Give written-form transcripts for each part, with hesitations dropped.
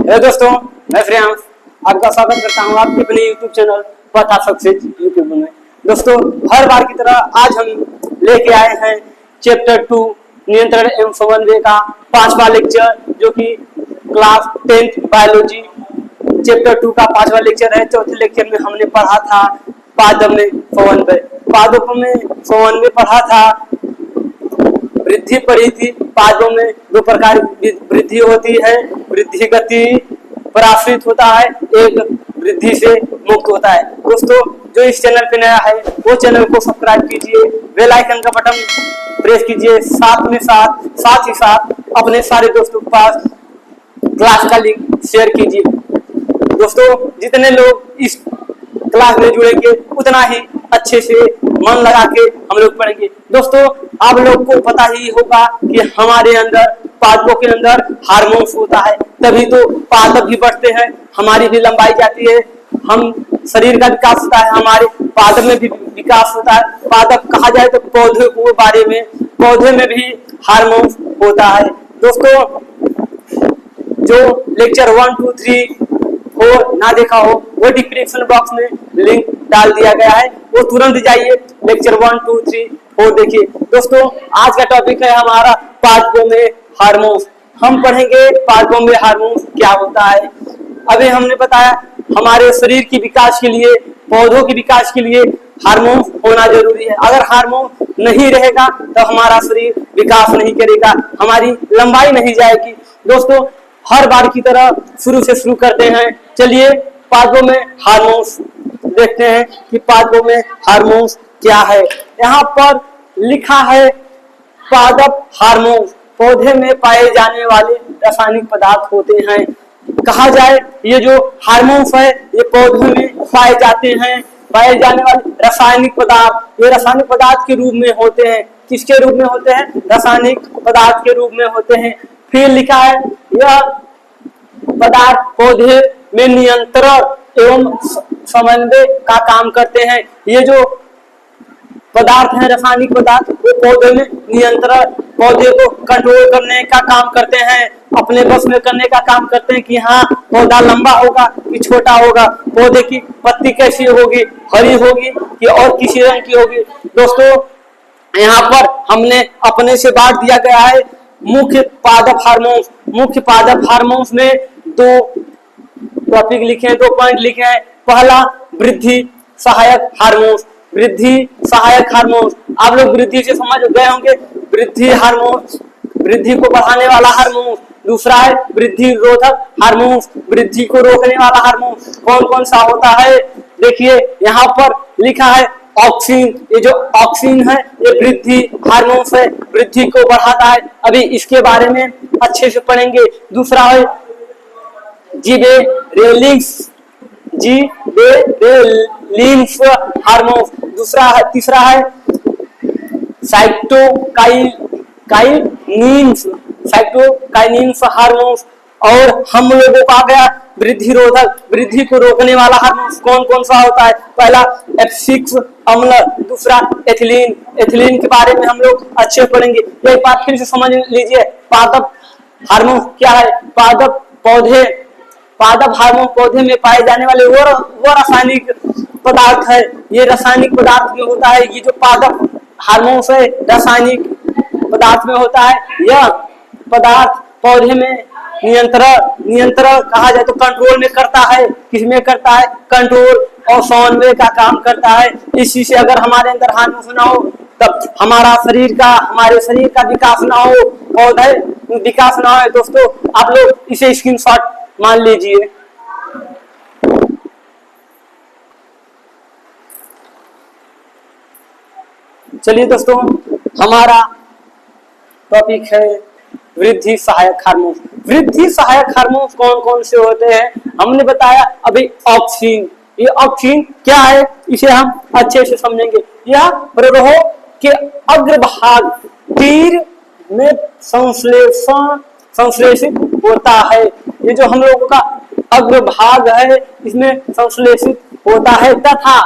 Hello दोस्तों, मैं श्रेयांश आपका स्वागत करता हूं आपके अपने YouTube चैनल पता सक्सेस यूट्यूब में। दोस्तों, हर बार की तरह आज हम लेके आए हैं चैप्टर 2 नियंत्रण एवं समन्वय का 5वां लेक्चर, जो कि क्लास 10th बायोलॉजी चैप्टर 2 का 5वां लेक्चर है। चौथे लेक्चर में हमने पढ़ा था पादप में समन्वय। पादप में समन्वय पढ़ा था, वृद्धि पढ़ी थी। पादपों में दो प्रकार की वृद्धि होती है, वृद्धि गति पर आश्रित होता है, एक वृद्धि से मुक्त होता है। दोस्तों, जो इस चैनल पे नया है वो चैनल को सब्सक्राइब कीजिए, बेल आइकन का बटन प्रेस कीजिए, साथ ही साथ अपने सारे दोस्तों के पास क्लास का लिंक शेयर कीजिए। दोस्तों, जितने लोग इस क्लास में जुड़ेंगे उतना ही अच्छे से मन लगा के हम लोग पढ़ेंगे। दोस्तों, आप लोग को पता ही होगा कि हमारे अंदर पादपों के अंदर हार्मोन्स होता है, तभी तो पादप भी बढ़ते हैं, हमारी भी लंबाई जाती है, हम शरीर का विकास होता है, हमारे पादप में भी विकास होता है। पादप कहा जाए तो पौधे को बारे में, पौधे में भी हार्मोन्स होता है। दोस्तों, जो लेक्चर 1, 2, 3, 4 ना देखा हो वो डिस्क्रिप्शन बॉक्स में लिंक डाल दिया गया है, वो तुरंत जाइए, लेक्चर 1, 2, 3, 4 देखिए। दोस्तों, आज का टॉपिक है हमारा पादपों में हार्मोन्स। हम पढ़ेंगे पादपों में हार्मोन्स क्या होता है। अभी हमने बताया हमारे शरीर की विकास के लिए, पौधों के विकास के लिए हार्मोन्स होना जरूरी है। अगर हार्मोन नहीं रहेगा तो हमारा शरीर विकास नहीं करेगा, हमारी लंबाई नहीं जाएगी। दोस्तों, हर बार की तरह शुरू से शुरू करते हैं। चलिए पादपों में हार्मोन्स देखते हैं कि पादपों में हार्मोन्स क्या है। यहाँ पर लिखा है पादप हार्मोन्स पौधे में पाए जाने वाले रासायनिक पदार्थ होते हैं। कहा जाए ये जो हार्मोन्स है ये पौधों में पाए जाते हैं, पाए जाने वाले रासायनिक पदार्थ, ये रासायनिक पदार्थ के रूप में होते हैं। किसके रूप में होते हैं? रासायनिक पदार्थ के रूप में होते हैं। फिर लिखा है यह पदार्थ पौधे में नियंत्रण एवं समन्वय का काम करते हैं। ये जो पदार्थ है रासायनिक पदार्थ, वो पौधे में नियंत्रण, पौधे को कंट्रोल करने का काम करते हैं, अपने बस में करने का काम करते हैं कि हाँ पौधा लंबा होगा कि छोटा होगा, पौधे की पत्ती कैसी होगी, हरी होगी कि और किसी रंग की होगी। दोस्तों, यहाँ पर हमने अपने से बांट दिया गया है मुख्य पादप हार्मोन्स। मुख्य पादप हार्मोन्स में दो टॉपिक लिखे हैं, 2 पॉइंट लिखे हैं। पहला, वृद्धि सहायक हार्मोन्स। वृद्धि सहायक हार्मोन्स आप लोग वृद्धि से समझ गए होंगे, वृद्धि हार्मोन्स, वृद्धि को बढ़ाने वाला हार्मोन्स। दूसरा है वृद्धि रोधक हार्मोन्स, वृद्धि को रोकने वाला हार्मोन्स। कौन कौन सा होता है देखिए, यहाँ पर लिखा है ऑक्सिन। ये जो ऑक्सिन है ये वृद्धि हार्मोन्स है, वृद्धि को बढ़ाता है। अभी इसके बारे में अच्छे से पढ़ेंगे। दूसरा है जिबेरेलिंस हार्मोन्स। तीसरा है साइटोकाइनिन्स हार्मोन्स। और हम लोगों को आ गया वृद्धि रोधक, वृद्धि को रोकने वाला हार्मोन्स। कौन कौन सा होता है? पहला एब्सिक्स अम्ल, दूसरा एथिलीन। एथिलीन के बारे में हम लोग अच्छे पढ़ेंगे। एक बात फिर से समझ लीजिए, पादप हार्मोन क्या है? पादप हार्मोन पौधे में पाए जाने वाले वो रासायनिक पदार्थ है। ये रासायनिक पदार्थ में होता है। ये जो पादप हार्मोन है रासायनिक पदार्थ में होता है। यह पदार्थ पौधे में नियंत्रण कहा जाए तो कंट्रोल में करता है। किसमें करता है? कंट्रोल और समन्वय का काम करता है। इसी से अगर हमारे अंदर हार्मोन ना हो तब हमारे शरीर का विकास ना हो, पौधे विकास ना हो। दोस्तों, आप लोग इसे स्क्रीनशॉट मान लीजिए। चलिए दोस्तों, हमारा टॉपिक है वृद्धि सहायक हार्मोन्स। वृद्धि सहायक हार्मोन्स कौन कौन से होते हैं हमने बताया अभी। ऑक्सिन, ये ऑक्सिन क्या है इसे हम अच्छे से समझेंगे। यह प्ररोह के अग्रभाग तीर में संश्लेषित होता है। ये जो हम लोगों का अग्रभाग है इसमें संश्लेषित होता है तथा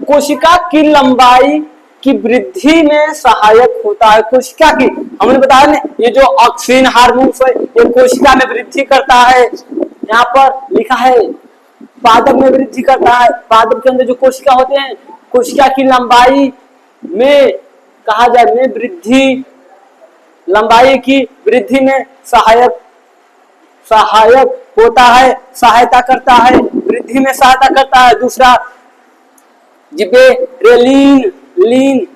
कोशिका की लंबाई की वृद्धि में सहायक होता है। कोशिका की, हमने बताया ना, ये जो ऑक्सिन हार्मोन है ये कोशिका में वृद्धि करता है, यहाँ पर लिखा है पादप में वृद्धि करता है। पादप के अंदर जो कोशिका होते हैं, कोशिका की लंबाई में कहा जाए में वृद्धि, लंबाई की वृद्धि में सहायक होता है, सहायता करता है, वृद्धि में सहायता करता है। दूसरा जिबेरेलिन,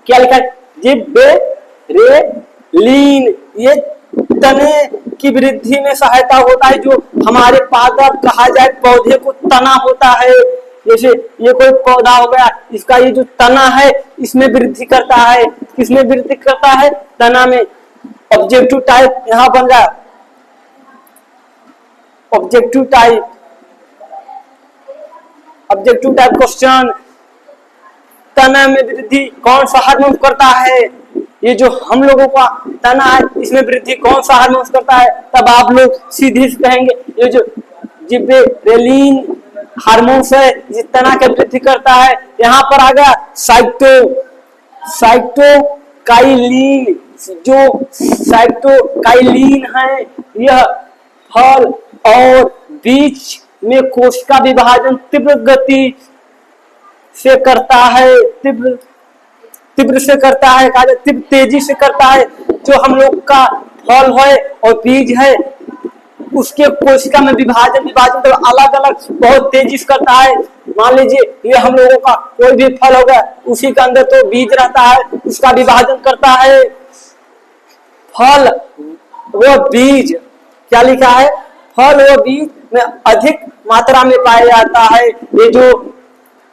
क्या लिखा है? जिबेरेलिन, ये तने की वृद्धि में सहायता होता है। जो हमारे पादप कहा जाए पौधे को तना होता है, जैसे ये कोई पौधा हो गया, इसका ये जो तना है इसमें वृद्धि करता है। किसमें वृद्धि करता है? तना में। ऑब्जेक्टिव टाइप यहां बन रहा है, ऑब्जेक्टिव टाइप क्वेश्चन। तना में वृद्धि कौन सा हार्मोन करता है? ये जो हम लोगों का तना है इसमें वृद्धि कौन सा हार्मोन करता है? तब आप लोग सीधे से कहेंगे ये जो जिबेरेलिन हार्मोन है ये तना के वृद्धि करता है। यहाँ पर आ गया साइटोकाइलिन। जो साइटोकाइलिन है यह फल और बीज में कोशिका विभाजन तीव्र गति से करता है, तीव्र से करता है, तीव्र तेजी से करता है। जो हम लोग का फल है और बीज है उसके कोशिका में विभाजन तो अलग अलग बहुत तेजी से करता है। मान लीजिए ये हम लोगों का कोई भी फल होगा, उसी के अंदर तो बीज रहता है, उसका विभाजन करता है। फल वो बीज, क्या लिखा है? फल व बीज में अधिक मात्रा में पाया जाता है। ये जो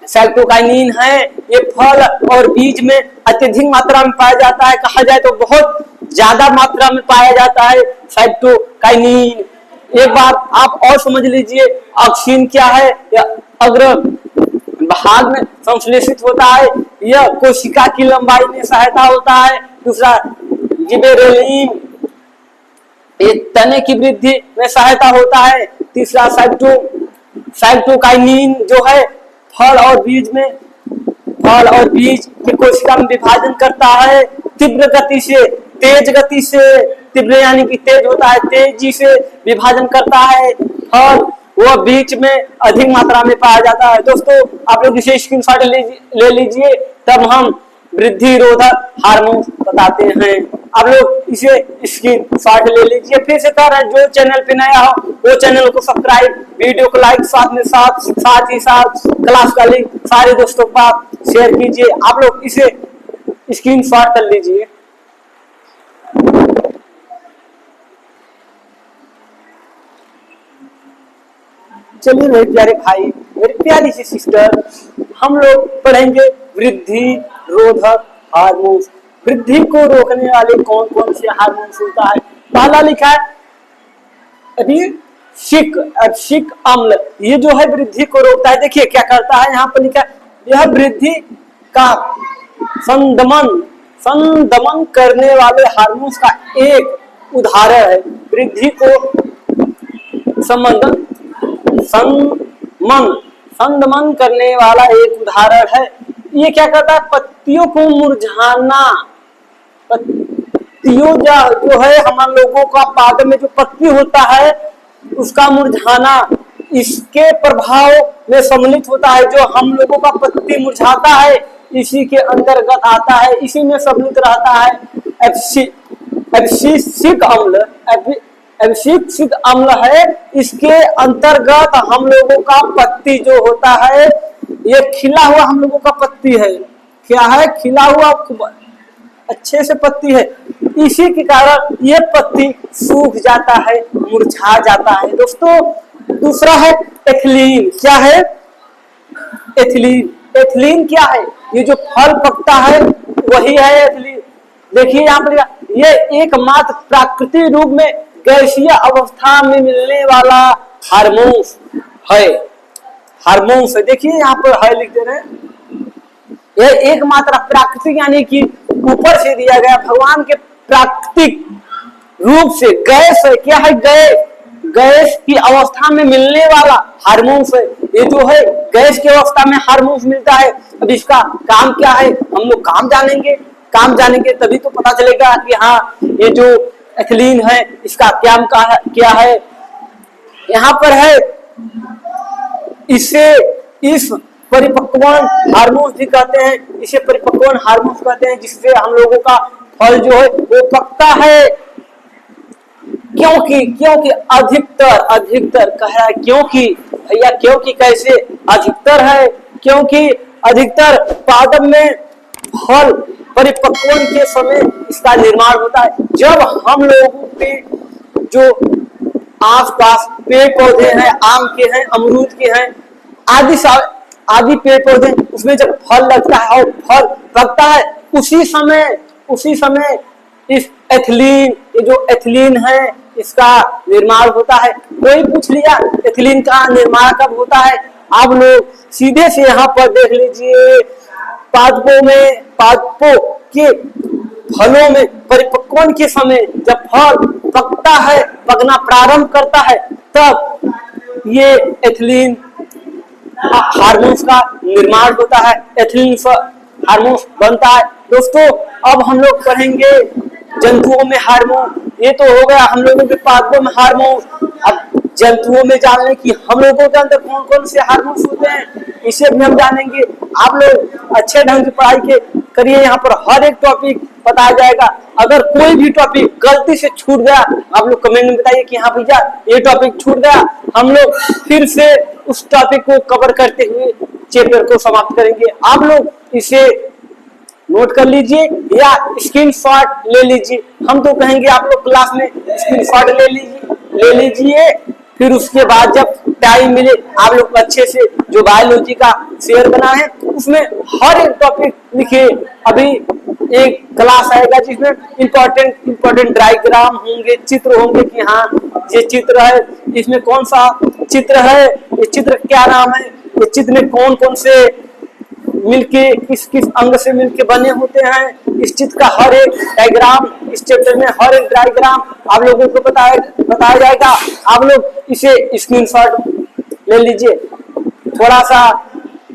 साइटोकाइनिन है ये फल और बीज में अत्यधिक मात्रा में पाया जाता है, कहा जाए तो बहुत ज्यादा मात्रा में पाया जाता है साइटोकाइनिन। एक बात आप और समझ लीजिए, ऑक्सीन क्या है? यह अग्र भाग में संश्लेषित होता है, यह कोशिका की लंबाई में सहायता होता है। दूसरा जिबेरेलिन ये तने की वृद्धि में सहायता होता है। तीसरा साइटोकाइनिन जो है फल और बीज के कोशिका में विभाजन करता है तीव्र गति से, तेज गति से। तीव्र यानी कि तेज होता है, तेजी से विभाजन करता है। फल वो बीज में अधिक मात्रा में पाया जाता है। दोस्तों आप लोग इसे स्क्रीनशॉट ले लीजिए, तब हम वृद्धि रोधक हार्मोन बताते हैं। आप लोग इसे स्क्रीनशॉट ले लीजिए। फिर से कह रहे हैं जो चैनल पे नया हो वो चैनल को सब्सक्राइब, वीडियो को लाइक, साथ ही साथ क्लास का लिंक सारे दोस्तों को आप शेयर कीजिए। आप लोग इसे स्क्रीनशॉट कर लीजिए। चलिए मेरे प्यारे भाई, मेरी प्यारी सी सिस्टर, हम लोग पढ़ेंगे वृद्धि रोधक हार्मोन। वृद्धि को रोकने वाले कौन कौन से हार्मोन होता है? पहला लिखा है एब्सिक अम्ल, ये जो है वृद्धि को रोकता है। देखिए क्या करता है, यहाँ पर लिखा है यह वृद्धि का संदमन करने वाले हार्मोन का एक उदाहरण है। वृद्धि को संदमन करने वाला एक उदाहरण है। ये क्या करता है? पत्तियों को मुरझाना, पत्तियों जो है हम लोगों का पादप में जो पत्ती होता है उसका मुरझाना इसके प्रभाव में सम्मिलित होता है। जो हम लोगों का पत्ती मुरझाता है इसी के अंतर्गत आता है, इसी में सम्मिलित रहता है एब्सिक अम्ल है। इसके अंतर्गत हम लोगों का पत्ती जो होता है, ये खिला हुआ हम लोगों का पत्ती है। क्या है? खिला हुआ अच्छे से पत्ती है, इसी के कारण ये पत्ती सूख जाता है, मुरझा जाता है। दोस्तों दूसरा है एथिलीन। क्या है? एथिलीन क्या है? ये जो फल पकता है वही है एथिलीन। देखिए यहाँ पर ये एकमात्र प्राकृतिक रूप में गैसीय अवस्था में मिलने वाला हार्मोन है। देखिए यहाँ पर है लिख दे रहे हैं, यह एकमात्र प्राकृतिक यानी कि ऊपर से दिया गया भगवान के प्राकृतिक रूप से गैस है। क्या है? गैस की अवस्था में मिलने वाला हार्मोन है। ये जो है गैस की अवस्था में हार्मोन मिलता है। अब इसका काम क्या है हम लोग काम जानेंगे तभी तो पता चलेगा कि हाँ ये जो एथिलीन है इसका क्या है। यहाँ पर है, इसे इस परिपक्वन हार्मोन्स भी कहते हैं, इसे परिपक्वन हार्मोन्स कहते हैं, जिससे हम लोगों का फल जो है वो पकता है। क्योंकि अधिकतर कह रहा है, क्योंकि भैया क्योंकि कैसे अधिकतर है, क्योंकि अधिकतर पादप में फल परिपक्वन के समय इसका निर्माण होता है। जब हम लोगों के जो आसपास पेड़ पौधे हैं, आम के हैं, अमरूद के हैं, आदि पेड़ पौधे, उसमें जब फल लगता है और फल पकता है, उसी समय इस एथिलीन, ये जो एथिलीन है इसका निर्माण होता है। कोई पूछ लिया एथिलीन का निर्माण कब होता है? आप लोग सीधे से यहाँ पर देख लीजिए, पादपों के फलों में परिपक्वन के समय जब फल पकता है, पकना प्रारंभ करता है, तब ये एथिलीन हार्मोन्स का निर्माण होता है, एथिलीन हार्मोन्स बनता है। दोस्तों अब हम लोग पढ़ेंगे जंतुओं में हार्मोन। ये तो हो गया हम लोगों के पादपों में हार्मोन। अब जंतुओं में जानने की हम लोगों के अंदर कौन कौन से हार्मोन्स होते हैं, इसे भी हम जानेंगे। आप लोग अच्छे ढंग की पढ़ाई करिए, यहाँ पर हर एक टॉपिक बताया जाएगा। अगर कोई भी टॉपिक गलती से छूट गया, आप लोग कमेंट में बताइए कि हाँ भैया ये टॉपिक छूट गया, हम लोग फिर से उस टॉपिक को कवर करते हुए चैप्टर को समाप्त करेंगे। आप लोग इसे नोट कर लीजिए या स्क्रीनशॉट ले लीजिए। हम तो कहेंगे आप लोग क्लास में स्क्रीनशॉट ले लीजिए, फिर उसके बाद जब टाइम मिले आप लोग अच्छे से जो बायोलॉजी का शेयर बना है उसमें हर एक टॉपिक लिखिए। अभी एक क्लास आएगा जिसमें इंपॉर्टेंट डायग्राम होंगे, चित्र होंगे कि हाँ ये चित्र है, इसमें कौन सा चित्र है, ये चित्र क्या नाम है, ये चित्र में कौन कौन से मिलके किस किस अंग से मिलके बने होते हैं, इस चित्र का हर एक डायग्राम, इस चैप्टर में हर एक डायग्राम आप लोगों को बताया जाएगा। आप लोग इसे स्क्रीनशॉट ले लीजिए। थोड़ा सा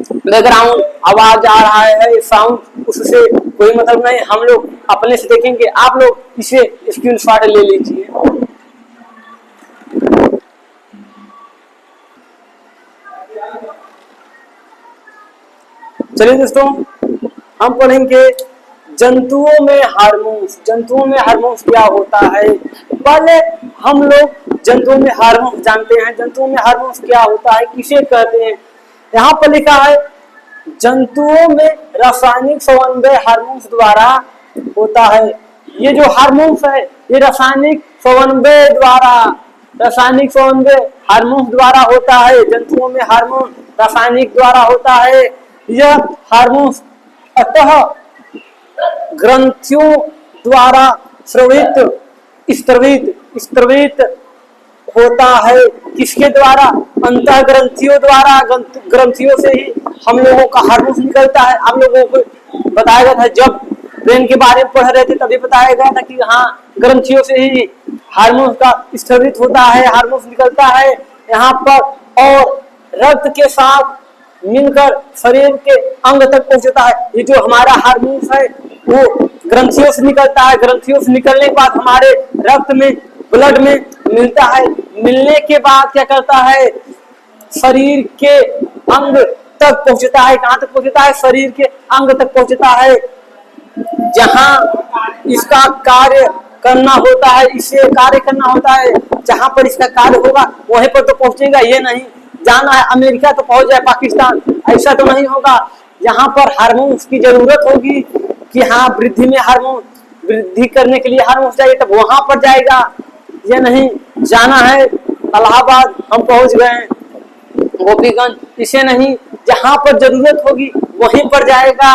बैकग्राउंड आवाज आ रहा है, साउंड, उससे कोई मतलब नहीं, हम लोग अपने से देखेंगे। आप लोग इसे स्क्रीनशॉट ले लीजिए। चलिए दोस्तों हम पढ़ेंगे जंतुओं में हार्मोन्स। जंतुओं में हार्मोन्स क्या होता है? पहले हम लोग जंतुओं में हार्मोन्स जानते हैं। जंतुओं में हार्मोन्स क्या होता है, किसे कहते हैं? यहाँ पर लिखा है जंतुओं में रासायनिक समन्वय हार्मोन्स द्वारा होता है। ये जो हार्मोन्स है ये रासायनिक समन्वय हार्मोन्स द्वारा होता है। जंतुओं में हार्मोन रासायनिक द्वारा होता है। यह हार्मोन्स अतः ग्रंथियों द्वारा स्त्रवित होता है। किसके द्वारा? अंतः ग्रंथियों द्वारा। ग्रंथियों से ही हम लोगों का हार्मोन्स निकलता है। आप लोगों को बताया गया था, जब ब्रेन के बारे में पढ़ रहे थे तभी बताया गया था कि हाँ ग्रंथियों से ही हार्मोन्स का स्त्रवित होता है, हार्मोन्स निकलता है यहाँ पर, और रक्त के साथ मिलकर शरीर के अंग तक पहुंचता है। ये जो हमारा हार्मोन्स है वो ग्रंथियों से निकलता है। ग्रंथियों से निकलने के बाद हमारे रक्त में, ब्लड में मिलता है। मिलने के बाद क्या करता है? शरीर के अंग तक पहुंचता है। कहाँ तक पहुंचता है? शरीर के अंग तक पहुंचता है, जहां इसका कार्य करना होता है। इसे कार्य करना होता है, जहां पर इसका कार्य होगा वहीं पर तो पहुंचेगा। ये नहीं जाना है अमेरिका तो पहुंच जाए पाकिस्तान, ऐसा तो नहीं होगा। यहाँ पर हार्मोन्स की जरूरत होगी कि हाँ वृद्धि में हार्मोन, वृद्धि करने के लिए हार्मोन चाहिए, तब वहां पर जाएगा। ये नहीं जाना है इलाहाबाद हम पहुंच गए, गोपीगंज, इसे नहीं, जहां पर जरूरत होगी वहीं पर जाएगा।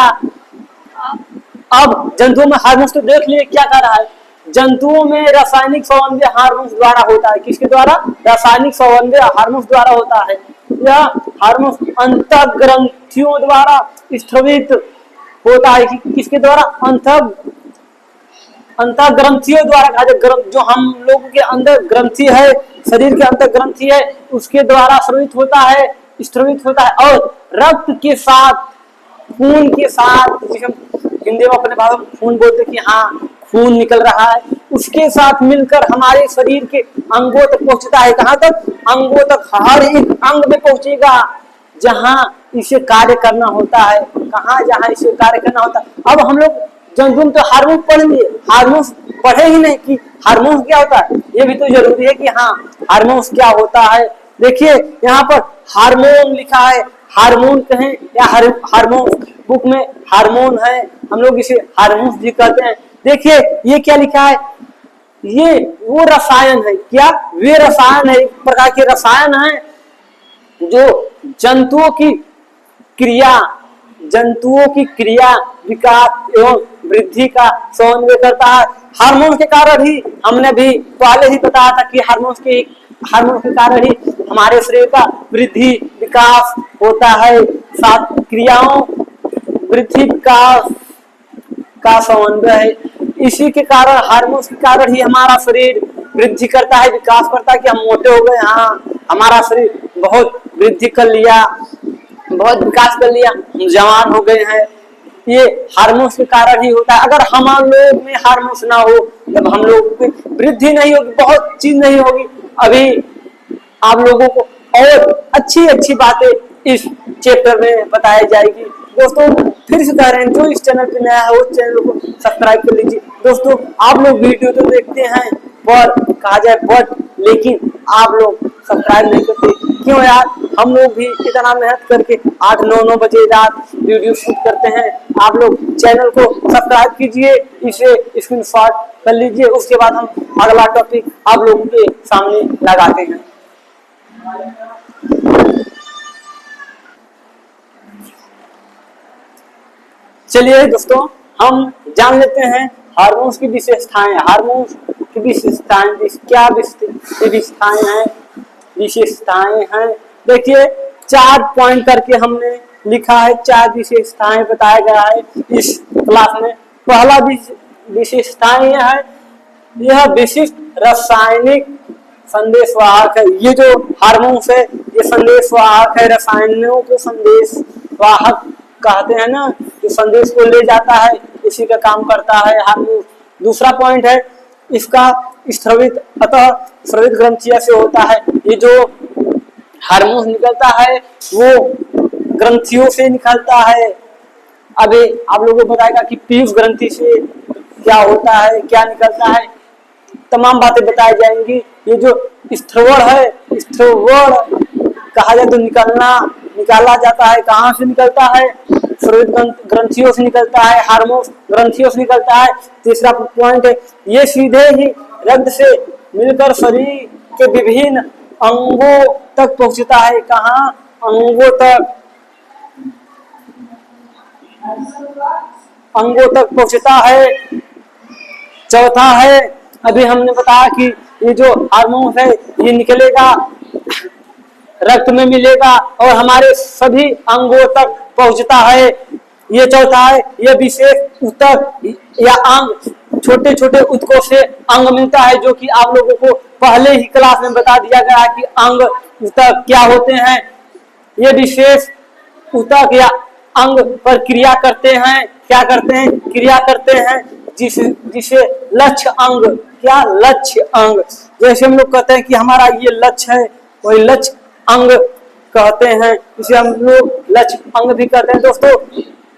अब जंतुओं में हार्मोन्स तो देख लिए क्या कर रहा है। जंतुओं में रासायनिक समन्वय हार्मोन्स द्वारा होता है। किसके द्वारा? रासायनिक समन्वय हार्मोन्स द्वारा होता है। यह हार्मोन्स अंतः ग्रंथियों द्वारा स्त्रवित होता है। किसके द्वारा? अंतः ग्रंथियों द्वारा। जो हम लोगों के अंदर ग्रंथि है, शरीर के अंदर ग्रंथि है, उसके द्वारा स्त्रवित होता है, और रक्त के साथ, खून के साथ, जिसे हम हिंदी में अपने भाषा में खून बोलते कि हाँ खून निकल रहा है, उसके साथ मिलकर हमारे शरीर के अंगों तक पहुंचता है। कहां तक? अंगों तक। हर एक अंग में पहुंचेगा जहां इसे कार्य करना होता है। कहां? जहां इसे कार्य करना होता है। अब हम लोग जब तो हार्मोन पढ़ेंगे, हार्मोन पढ़े ही नहीं कि हार्मोन क्या होता है, ये भी तो जरूरी है कि हाँ हार्मोन क्या होता है। देखिए यहाँ पर हार्मोन लिखा है, हार्मोन कहें या हार्मोन बुक में हार्मोन है, हम लोग इसे हार्मोन भी कहते हैं। देखिए ये क्या लिखा है, ये वो रसायन है। क्या? वे रसायन है, एक प्रकार के रसायन है जो जंतुओं की क्रिया, विकास एवं वृद्धि का समन्वय करता है। हार्मोन के कारण ही, हमने भी पहले ही बताया था कि हार्मोन के कारण ही हमारे शरीर का वृद्धि विकास होता है। सात क्रियाओं वृद्धि विकास का समन्वय है। इसी के कारण, हार्मोन के कारण ही हमारा शरीर वृद्धि करता है, विकास करता है कि हम मोटे हो गए, हाँ हमारा शरीर बहुत वृद्धि कर लिया, बहुत विकास कर लिया, हम जवान हो गए हैं। ये हार्मोन्स के कारण ही होता है। अगर हम लोग में हार्मोन्स ना हो तब हम लोग की वृद्धि नहीं होगी, बहुत चीज नहीं होगी। अभी आप लोगों को और अच्छी अच्छी बातें इस चैप्टर में बताई जाएगी। दोस्तों फिर से कह रहे हैं, जो इस चैनल पे नया है वो चैनल को सब्सक्राइब कर लीजिए। दोस्तों आप लोग वीडियो तो देखते हैं पर कहा जाए बट, लेकिन आप लोग सब्सक्राइब नहीं करते क्यों यार? हम लोग भी इतना मेहनत करके 8-9 बजे रात वीडियो शूट करते हैं। आप लोग चैनल को सब्सक्राइब कीजिए, इसे स्क्रीनशॉट कर लीजिए, उसके बाद हम अगला टॉपिक आप लोगों के सामने लगाते हैं। चलिए दोस्तों हम जान लेते हैं हार्मोन्स की विशेषताएं। हार्मोन्स की विशेषताएं क्या विशेषताएं हैं। देखिए 4 पॉइंट करके हमने लिखा है, 4 विशेषताएं बताया गया है इस क्लास में। पहला विशेषताएं यह है, यह विशिष्ट रासायनिक संदेशवाहक है। ये जो हार्मोन्स है ये संदेशवाहक है, रसायनों को संदेशवाहक कहते हैं ना, जो संदेश को ले जाता है इसी का काम करता है हार्मोन। दूसरा पॉइंट है इसका स्रावित ग्रंथियों से होता है। ये जो हार्मोन निकलता है वो ग्रंथियों से निकलता है। अभी आप लोगों को बताएगा कि पीयूष ग्रंथि से क्या होता है, क्या निकलता है, तमाम बातें बताई जाएंगी। ये जो स्त्रवण है, स्त्रवण कहा जाए तो निकाला जाता है। कहाँ से निकलता है? स्रावित ग्रंथियों से निकलता है, हार्मोन ग्रंथियों से निकलता है। तीसरा पॉइंट है ये सीधे ही रक्त से मिलकर शरीर के विभिन्न अंगों तक पहुंचता है। कहाँ? अंगों तक पहुंचता है। चौथा है, अभी हमने बताया कि ये जो हार्मोन है ये निकलेगा, रक्त में मिलेगा और हमारे सभी अंगों तक पहुंचता है। ये चौथा है, ये विशेष ऊतक या अंग, छोटे छोटे ऊतकों से अंग मिलता है, जो कि आप लोगों को पहले ही क्लास में बता दिया गया है कि अंग ऊतक क्या होते हैं। ये विशेष ऊतक या अंग पर क्रिया करते हैं। क्या करते हैं? क्रिया करते हैं, जिसे लक्ष्य अंग, क्या? लक्ष्य अंग। जैसे हम लोग कहते हैं कि हमारा ये लक्ष्य है, वही लक्ष्य अंग कहते हैं, इसे हम लोग लक्ष्य अंग भी कहते हैं। दोस्तों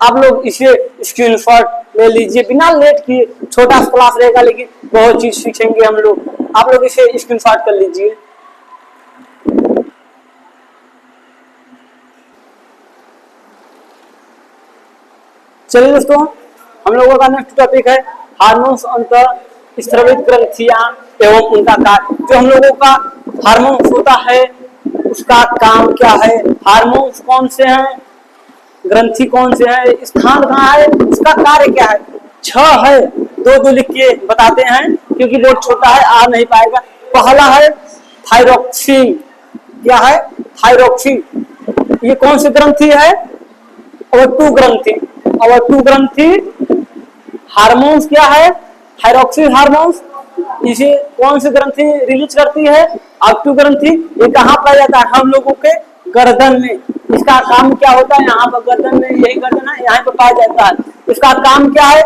आप लोग इसे स्क्रीनशॉट ले लीजिए, बिना लेट किए। छोटा क्लास रहेगा लेकिन बहुत चीज सीखेंगे हम लोग। आप लोग इसे स्क्रीनशॉट कर लीजिए। चलिए दोस्तों हम लोगों का नेक्स्ट टॉपिक है हार्मोन्स अंतर स्रावित ग्रंथियां एवं उनका कार्य। जो हम लोगों का हार्मोन्स होता है उसका काम क्या है, हार्मोन्स कौन से हैं, ग्रंथि कौन से हैं, स्थान कहाँ है, उसका कार्य क्या है। 6 है, 2 लिख के बताते हैं क्योंकि बोर्ड छोटा है, आ नहीं पाएगा। पहला है थायरोक्सिन। क्या है? थायरोक्सिन। ये कौन सी ग्रंथि है? अवटु ग्रंथि। अवटु ग्रंथि हार्मोन्स क्या है? Thyroxine hormones. इसे कौन सी ग्रंथि रिलीज करती है? अवटु ग्रंथि। ये कहाँ पाया जाता है? हम लोगों के गर्दन में। इसका काम क्या होता है? यहाँ पर गर्दन में, यही गर्दन है, यहाँ पर पाया जाता है। इसका काम क्या है?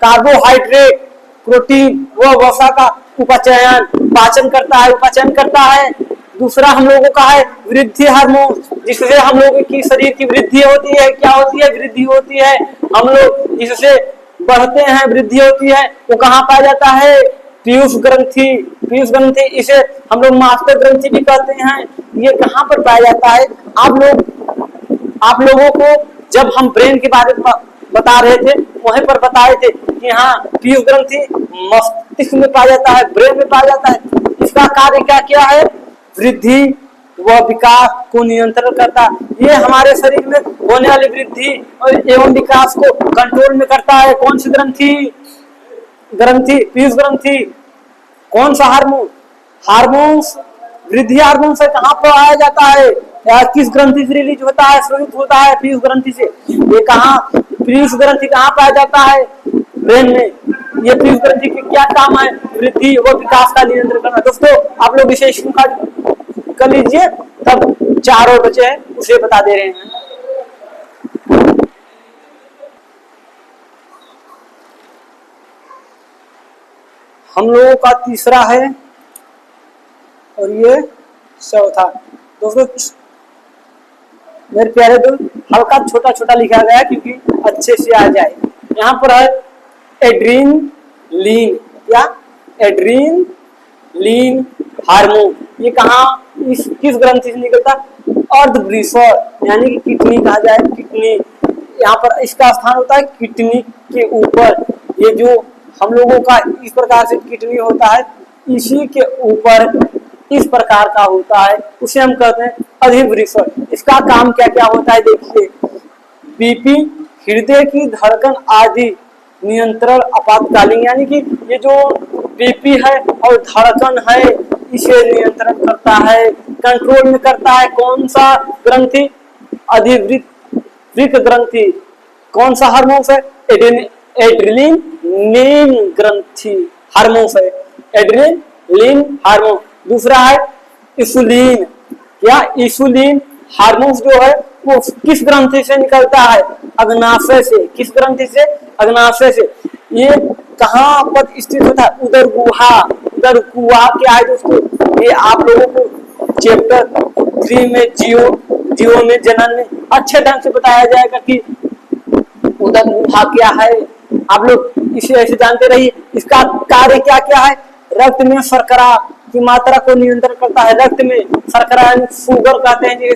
कार्बोहाइड्रेट प्रोटीन व वसा का उपाचयन पाचन करता है। दूसरा हम लोगों का है वृद्धि हार्मोन, जिससे हम लोगों की शरीर की वृद्धि होती है। क्या होती है? वृद्धि होती है। हम लोग इससे बढ़ते हैं, वृद्धि होती है। वो कहाँ पाया जाता है? पीयूष ग्रंथि, इसे हम लोग मास्टर ग्रंथि भी कहते हैं। ये कहाँ पर पाया जाता है? आप लोगों को जब हम ब्रेन के बारे में बता रहे थे वहीं पर बताए थे कि हाँ, पीयूष ग्रंथि मस्तिष्क में पाया जाता है, ब्रेन में पाया जाता है। इसका कार्य क्या क्या है? वृद्धि व विकास को नियंत्रण करता है। ये हमारे शरीर में होने वाली वृद्धि और एवं विकास को कंट्रोल में करता है। कौन सी ग्रंथि? पीयूष ग्रंथि। कौन सा हार्मोन्स वृद्धि हार्मोन से कहाँ पर आया जाता है या किस ग्रंथि से रिलीज होता है, स्रावित होता है? पीयूष ग्रंथि से। ये कहाँ पीयूष ग्रंथि कहाँ पाया जाता है? ब्रेन में। ये पीयूष ग्रंथि के क्या काम है? वृद्धि व विकास का नियंत्रण करना। दोस्तों आप लोग इसे स्क्रीनशॉट कर लीजिए, तब 4 और बचे हैं उसे बता दे रहे हैं। हम लोगों का तीसरा है और ये चौथा। दोस्तों मेरे प्यारे दोस्त, हल्का छोटा छोटा लिखा गया क्योंकि अच्छे से आ जाए। यहाँ पर है एड्रीनलिन। क्या? Adrenaline hormone. ये कहाँ किस ग्रंथि से निकलता? अर्धवृषण यानी कि किडनी कहा जाए, किडनी। यहाँ पर इसका स्थान होता है किडनी के ऊपर। ये जो हम लोगों का इस प्रकार से किडनी होता है, इसी के ऊपर इस प्रकार का होता है, उसे हम कहते हैं अधिवृषण। इसका काम क्या क्या होता है? देखिए, बीपी, हृदय की धड़कन आदि नियंत्रण आपातकालीन, यानी कि ये जो बीपी है और धड़कन है इसे नियंत्रण करता है, कंट्रोल में करता है। कौन सा ग्रंथि? अधिवृक्क ग्रंथि। कौन सा हार्मोन है? एड्रेनलिन ग्रंथि हार्मोन है, एड्रेनलिन हार्मोन। दूसरा है इंसुलिन। क्या? इंसुलिन हार्मोन जो है वो किस ग्रंथि से निकलता है? अग्नाशय से। किस ग्रंथि से? अग्नाशय से। ये कहाँ पर स्थित होता है? उदर गुहा क्या है दोस्तों? ये आप लोगों को चैप्टर 3 में जीवों में जनन में अच्छे ढंग से बताया जाएगा कि उदर गुहा क्या है। आप लोग इसे ऐसे जानते रहिए। इसका कार्य क्या क्या है? रक्त में शर्करा की मात्रा को नियंत्रण करता है। रक्त में शर्करा शुगर कहते हैं, ये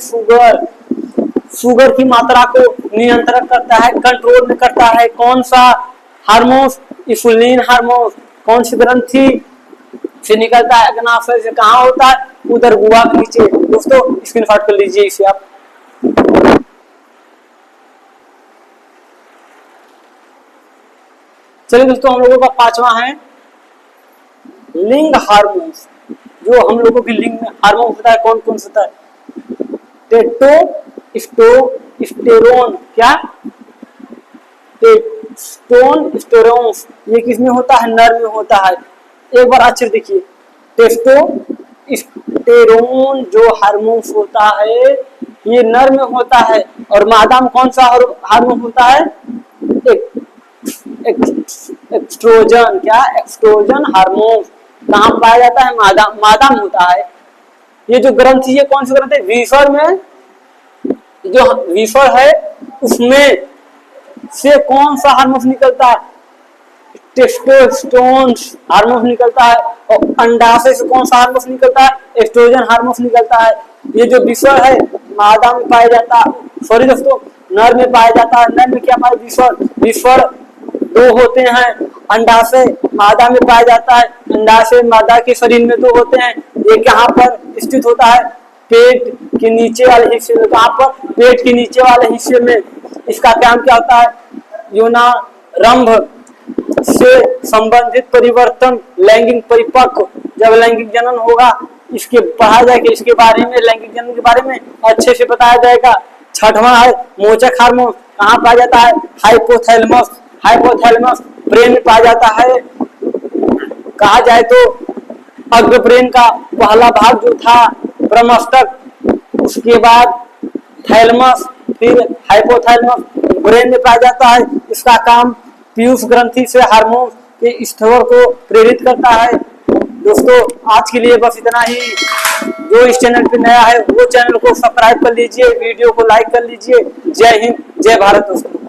शुगर की मात्रा को नियंत्रण करता है, कंट्रोल में करता है। कौन सा हार्मोन? Insulin hormone. कौन सी ग्रंथि से निकलता है? अग्नाशय से। कहाँ होता है? उदर गुहा के नीचे। दोस्तों स्क्रीनशॉट कर लीजिए इसे आप। चलिए दोस्तों, हम लोगों का 5वां है लिंग हार्मोन्स। जो हम लोगों की लिंग में हार्मोन होता है, कौन कौन सा होता है? टेस्टोस्टेरोन। क्या? टेस्टोस्टेरोन। ये किसमें होता है? नर में होता है। एक बार अच्छे देखिए, टेस्टोस्टेरोन जो हार्मोन होता है ये नर में होता है, और मादा में कौन सा हार्मोन होता है? एक्स्ट्रोजन। क्या? एक्स्ट्रोजन हार्मोन। कहाँ पाया जाता है? मादा में होता है। ये जो ग्रंथि है कौन सी ग्रंथि? वीसर में। जो वीसर है उसमें से कौन सा हार्मोन निकलता है? टेस्टोस्टेरोन हार्मोन निकलता है। और अंडाशय से कौन सा हार्मोन निकलता है? एस्ट्रोजन हार्मोन निकलता है। ये जो वीसर है मादा में पाया जाता है, सॉरी दोस्तों, नर में पाया जाता है। नर में क्या पाया? वीसर 2 होते हैं। अंडाशय मादा में पाया जाता है। अंडाशय मादा के शरीर में 2 होते हैं। ये कहाँ पर स्थित होता है? पेट के नीचे वाले हिस्से में। कहाँ पर? पेट के नीचे वाले हिस्से में। इसका काम क्या होता है? यौनारंभ से संबंधित परिवर्तन, लैंगिक परिपक्व, जब लैंगिक जनन होगा इसके पढ़ा जाएगा। इसके बारे में, लैंगिक जनन के बारे में अच्छे से बताया जाएगा। 6वां है मोचक हार्मोन। कहाँ पाया जाता है? हाइपोथैलेमस ब्रेन में पाया जाता है। कहा जाए तो अग्र ब्रेन का पहला भाग जो था ब्रह्मस्तक, उसके बाद थैलेमस, फिर हाइपोथैलेमस ब्रेन में पाया जाता है। इसका काम पीयूष ग्रंथि से हार्मोन ये स्थवर को प्रेरित करता है। दोस्तों आज के लिए बस इतना ही। जो इस चैनल पे नया है वो चैनल को सब्सक्राइब कर लीजिए, वीडियो को लाइक कर लीजिए। जय हिंद, जय भारत दोस्तों।